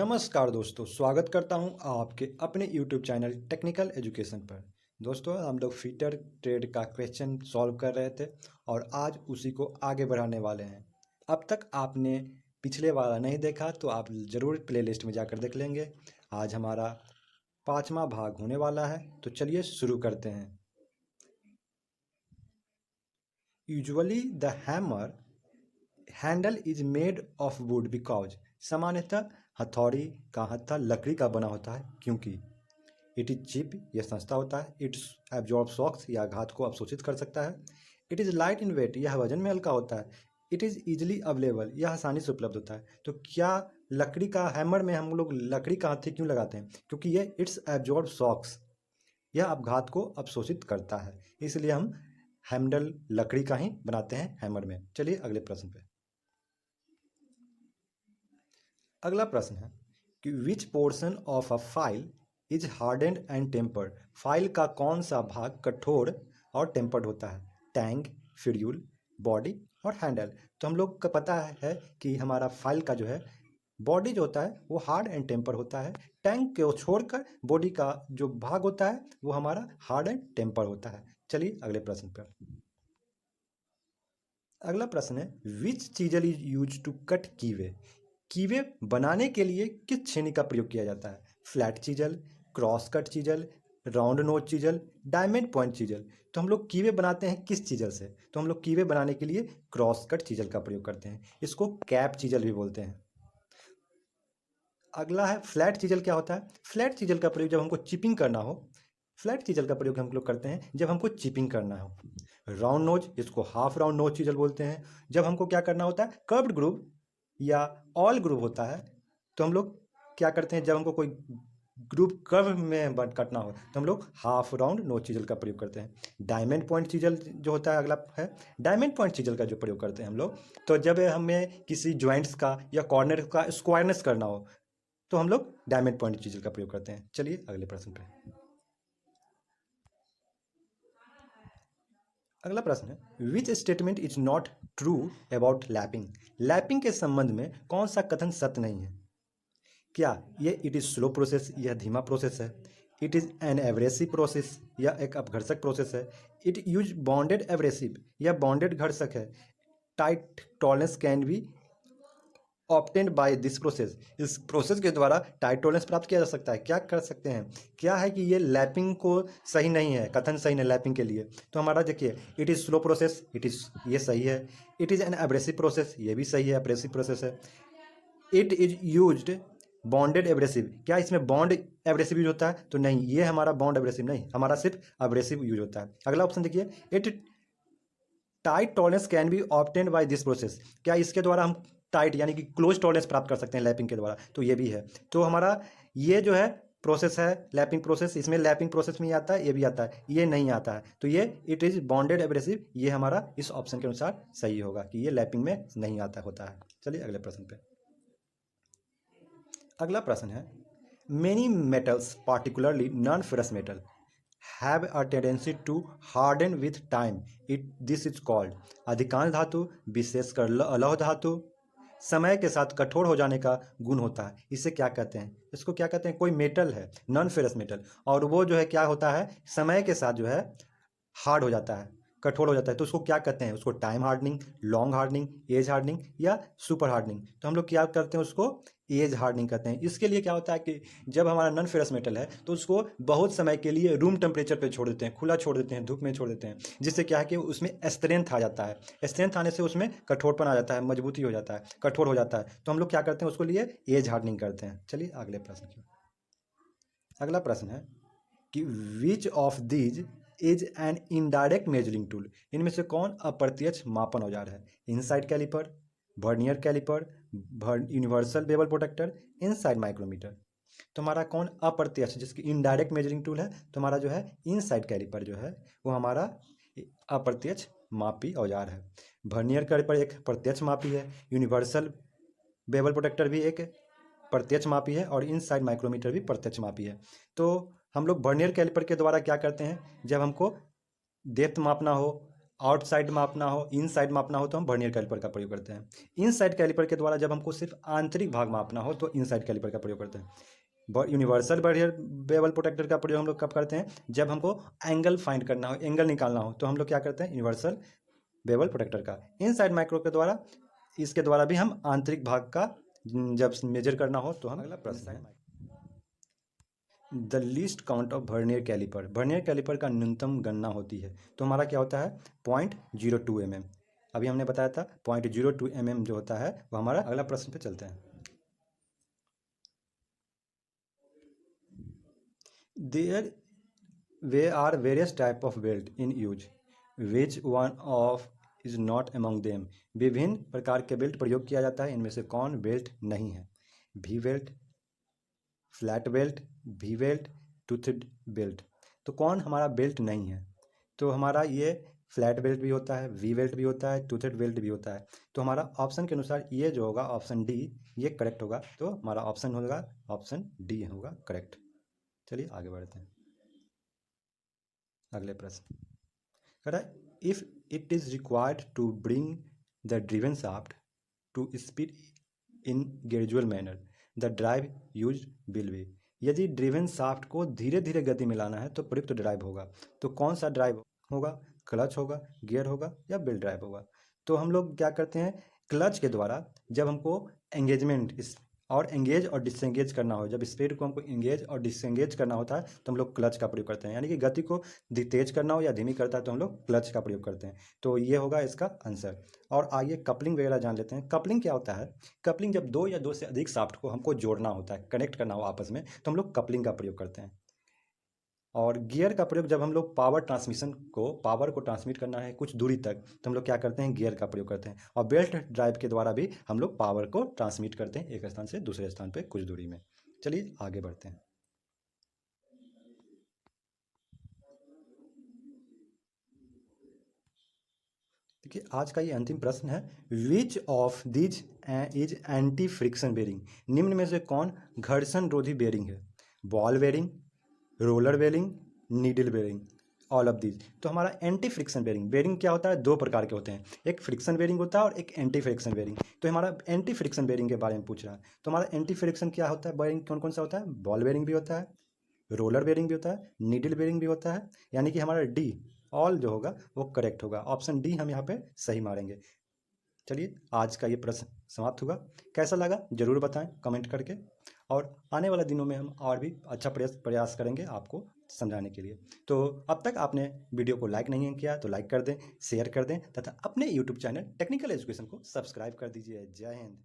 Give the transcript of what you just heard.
नमस्कार दोस्तों, स्वागत करता हूं आपके अपने YouTube चैनल टेक्निकल एजुकेशन पर। दोस्तों, हम लोग फीटर ट्रेड का क्वेश्चन सॉल्व कर रहे थे और आज उसी को आगे बढ़ाने वाले हैं। अब तक आपने पिछले वाला नहीं देखा तो आप ज़रूर प्लेलिस्ट में जाकर देख लेंगे। आज हमारा 5वां भाग होने वाला है, तो चलिए शुरू करते हैं। Usually the hammer handle is made of would because, सामान्यतः हथौड़ी का हत्था लकड़ी का बना होता है क्योंकि इट इज चिप, यह सस्ता होता है। इट्स एब्जॉर्ब शॉक्स, या आघात को अवशोषित कर सकता है। It is light in weight, यह वजन में हल्का होता है। इट इज़ ईजिली अवेलेबल, यह आसानी से उपलब्ध होता है। तो क्या लकड़ी का हैमर में हम लोग लकड़ी का हत्थे क्यों लगाते हैं? क्योंकि यह इट्स एब्जॉर्ब शॉक्स, यह आघात को अवशोषित करता है, इसलिए हम हैंडल लकड़ी का ही बनाते हैं हैमर में। चलिए अगले प्रश्न पे। अगला प्रश्न है कि which portion of a file is hardened and tempered, file का कौन सा भाग कठोर और टेम्पर्ड होता है? टैंक, फ्यूल, बॉडी और हैंडल। तो हम लोग को पता है कि हमारा फाइल का जो है बॉडी जो होता है वो हार्ड एंड टेम्पर होता है। टैंक को छोड़कर बॉडी का जो भाग होता है वो हमारा हार्ड एंड टेम्पर होता है। चलिए अगले प्रश्न पर। अगला प्रश्न है which chisel is use to cut keyway, keyway बनाने के लिए किस छेनी का प्रयोग किया जाता है? Flat chisel, cross cut chisel, round नोच चीजल, डायमंड पॉइंट चीजल। तो हम लोग कीवे बनाते हैं किस चीजल से? तो हम लोग कीवे बनाने के लिए क्रॉस कट चीजल का प्रयोग करते हैं, इसको कैप चीजल भी बोलते हैं। अगला है फ्लैट चीजल। क्या होता है? फ्लैट चीजल का प्रयोग जब हमको चिपिंग करना हो, फ्लैट चीजल का प्रयोग हम लोग करते हैं जब हमको चिपिंग करना हो। राउंड नोच, इसको हाफ राउंड नोच चीजल बोलते हैं, जब हमको क्या करना होता है, कर्व्ड ग्रूव या ऑल ग्रुप होता है। तो हम लोग क्या करते हैं, जब हमको कोई ग्रुप कर्व में काटना हो तो हम लोग हाफ राउंड नोच चीजल का प्रयोग करते हैं। डायमंड पॉइंट चीजल जो होता है अगला है, डायमंड पॉइंट चीजल का जो प्रयोग करते हैं हम लोग, तो जब हमें किसी ज्वाइंट्स का या कॉर्नर का स्क्वायरनेस करना हो तो हम लोग डायमंड पॉइंट चीजल का प्रयोग करते हैं। चलिए अगले प्रश्न पे। अगला प्रश्न है which statement is not true about lapping, lapping के संबंध में कौन सा कथन सत्य नहीं है? क्या ये इट इज़ स्लो प्रोसेस, यह धीमा प्रोसेस है? It is an abrasive process, यह एक अपघर्षक प्रोसेस है? इट यूज बॉन्डेड एब्रेसिव, यह बॉन्डेड घर्षक है? Tight tolerance can be obtained by this process, इस प्रोसेस के द्वारा टाइट टॉलरेंस प्राप्त किया जा सकता है। क्या कर सकते हैं? क्या है कि ये लैपिंग को सही नहीं है, कथन सही नहीं लैपिंग के लिए। तो हमारा देखिए it is slow process, it is, ये सही है। It is an abrasive process, ये भी सही है, एब्रेसिव प्रोसेस है। It is used bonded abrasive, क्या इसमें बॉन्ड एब्रेसिव यूज होता है? तो नहीं, ये हमारा बॉन्ड एब्रेसिव नहीं, हमारा सिर्फ एब्रेसिव यूज होता है। अगला ऑप्शन देखिए it tight tolerance can be obtained by this process, क्या इसके द्वारा हम टाइट यानी कि क्लोज टॉलरेंस प्राप्त कर सकते हैं लैपिंग के द्वारा? तो ये भी है। तो हमारा ये जो है प्रोसेस है लैपिंग प्रोसेस, इसमें लैपिंग प्रोसेस में आता है, ये भी आता है, ये नहीं आता है। तो ये इट इज बॉन्डेड एब्रेसिव, ये हमारा इस ऑप्शन के अनुसार सही होगा कि ये लैपिंग में नहीं आता होता है। चलिए अगले प्रश्न पे। अगला प्रश्न है many metals particularly non ferrous metal have a tendency to harden with time, it this is called, अधिकांश धातु विशेषकर लौह धातु समय के साथ कठोर हो जाने का गुण होता है, इसे क्या कहते हैं? इसको क्या कहते हैं? कोई मेटल है नॉन फेरस मेटल और वो जो है क्या होता है, समय के साथ जो है हार्ड हो जाता है, कठोर हो जाता है, तो उसको क्या कहते हैं? उसको time hardening, long hardening, as hardening या सुपर हार्डनिंग। तो हम लोग क्या करते हैं, उसको एज हार्डनिंग कहते हैं। इसके लिए क्या होता है कि जब हमारा नॉन फेरस मेटल है तो उसको बहुत समय के लिए रूम टेम्परेचर पे छोड़ देते हैं, खुला छोड़ देते हैं, धूप में छोड़ देते हैं, जिससे क्या है कि उसमें स्ट्रेंथ आ जाता है। स्ट्रेंथ आने से उसमें कठोरपन आ जाता है, मजबूती हो जाता है, कठोर हो जाता है। तो हम लोग क्या करते हैं, उसको लिए एज हार्डनिंग करते हैं। चलिए अगले प्रश्न की। अगला प्रश्न है कि which of these is an indirect measuring tool, इनमें से कौन अप्रत्यक्ष मापन औजार है? Inside caliper, vernier caliper, universal bevel protractor, inside micrometer. तो हमारा कौन अप्रत्यक्ष, जिसकी इनडायरेक्ट मेजरिंग टूल है, तो हमारा जो है इनसाइड कैलिपर जो है वो हमारा अप्रत्यक्ष मापी औजार है। वर्नियर कैलिपर एक प्रत्यक्ष मापी है, यूनिवर्सल बेवल प्रोटेक्टर भी एक प्रत्यक्ष मापी है और इनसाइड माइक्रोमीटर भी प्रत्यक्ष मापी है। तो हम लोग वर्नियर कैलिपर के द्वारा क्या करते हैं, जब हमको डेप्थ मापना हो आउटसाइड मापना हो, इनसाइड मापना हो तो हम वर्नियर कैलिपर का प्रयोग करते हैं। इनसाइड कैलिपर के द्वारा जब हमको सिर्फ आंतरिक भाग मापना हो तो इनसाइड कैलिपर का प्रयोग करते हैं। यूनिवर्सल वर्नियर बेवल प्रोटेक्टर का प्रयोग हम लोग कब करते हैं? जब हमको एंगल फाइंड करना हो, एंगल निकालना हो तो हम लोग क्या करते हैं? यूनिवर्सल बेवल प्रोटेक्टर का। इनसाइड माइक्रो के द्वारा, इसके द्वारा भी हम आंतरिक भाग का जब मेजर करना हो तो हम। अगला प्रश्न है, the least count of vernier caliper. Vernier caliper का न्यूनतम गणना होती है तो हमारा क्या होता है? 0.02 mm। अभी हमने बताया था 0.02 mm जो होता है वो हमारा। अगला प्रश्न पे चलते हैं। There way are various type of belt in use, which one of is not among them. विभिन्न प्रकार के बेल्ट प्रयोग किया जाता है, इनमें से कौन बेल्ट नहीं है? V belt, flat belt, V belt, toothed belt. तो कौन हमारा बेल्ट नहीं है? तो हमारा ये फ्लैट बेल्ट भी होता है, वी बेल्ट भी होता है, टूथड बेल्ट भी होता है। तो हमारा ऑप्शन के अनुसार ये जो होगा ऑप्शन डी ये करेक्ट होगा। तो हमारा ऑप्शन होगा, ऑप्शन डी होगा करेक्ट। चलिए आगे बढ़ते हैं। अगले प्रश्न कह रहा है, if it is required to bring the driven shaft to speed in gradual manner, the drive use will be. यदि ड्रिवन शाफ्ट को धीरे धीरे गति में लाना है तो प्रयुक्त ड्राइव होगा। तो कौन सा ड्राइव होगा? क्लच होगा, गियर होगा या बेल्ट ड्राइव होगा? तो हम लोग क्या करते हैं? क्लच के द्वारा जब हमको एंगेजमेंट और एंगेज और डिसएंगेज करना हो, जब स्पीड को हमको एंगेज और डिसएंगेज करना होता है तो हम लोग क्लच का प्रयोग करते हैं। यानी कि गति को तेज करना हो या धीमी करता है तो हम लोग क्लच का प्रयोग करते हैं। तो ये होगा इसका आंसर। और आइए कपलिंग वगैरह जान लेते हैं। कपलिंग क्या होता है? कपलिंग जब दो या दो से अधिक शाफ्ट को हमको जोड़ना होता है, कनेक्ट करना हो आपस में, तो हम लोग कपलिंग का प्रयोग करते हैं। और गियर का प्रयोग जब हम लोग पावर ट्रांसमिशन को, पावर को ट्रांसमिट करना है कुछ दूरी तक तो हम लोग क्या करते हैं? गियर का प्रयोग करते हैं। और बेल्ट ड्राइव के द्वारा भी हम लोग पावर को ट्रांसमिट करते हैं एक स्थान से दूसरे स्थान पे कुछ दूरी में। चलिए आगे बढ़ते हैं। देखिए आज का ये अंतिम प्रश्न है, which of these is anti friction bearing. निम्न में से कौन घर्षण रोधी बेरिंग है? Ball bearing, roller bearing, needle bearing, all of these. तो हमारा एंटी फ्रिक्शन बेरिंग, बेरिंग क्या होता है? दो प्रकार के होते हैं, एक फ्रिक्शन बेरिंग होता है और एक एंटी फ्रिक्शन बेरिंग। तो हमारा एंटी फ्रिक्शन बेरिंग के बारे में पूछ रहा है। तो हमारा एंटी फ्रिक्शन क्या होता है? बेरिंग कौन कौन सा होता है? बॉल बेरिंग भी होता है, रोलर बेरिंग भी होता है, नीडल बेरिंग भी होता है। यानी कि हमारा डी ऑल जो होगा वो करेक्ट होगा। ऑप्शन डी हम यहाँ पे सही मारेंगे। चलिए आज का ये प्रश्न समाप्त हुआ। कैसा लगा जरूर बताएं कमेंट करके, और आने वाले दिनों में हम और भी अच्छा प्रयास करेंगे आपको समझाने के लिए। तो अब तक आपने वीडियो को लाइक नहीं किया तो लाइक कर दें, शेयर कर दें तथा अपने यूट्यूब चैनल टेक्निकल एजुकेशन को सब्सक्राइब कर दीजिए। जय हिंद।